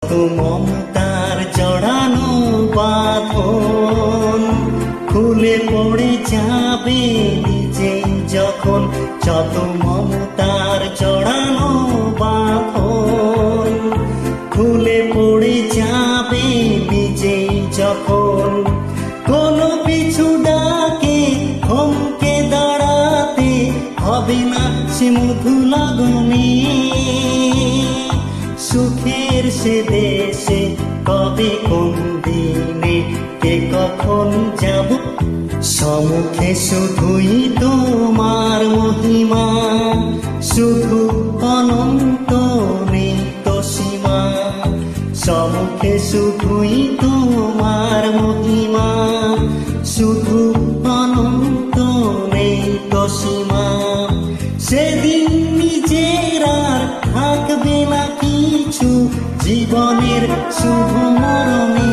মমতার জড়ানো বাঁধন খুলে পড়ে যাবে নিজে যখন, যত মমতার জড়ানো বাঁধন খুলে পড়ে যাবে নিজে যখন। কোনো পিছু ডাকে থমকে দাঁড়াতে হবে না সে মধু লাগনে, সুখের সে দেশে কবে কোন দিনে কে কখন যাব, সম্মুখে শুধুই তোমার মহিমা, শুধু অনন্ত নিত সীমা, সম্মুখে শুধুই তোমার মহিমা, শুধু অনন্ত নিত সীমা। সেদিন নিজের আর থাকবে না কিছু জীবনের শুভ মরণে।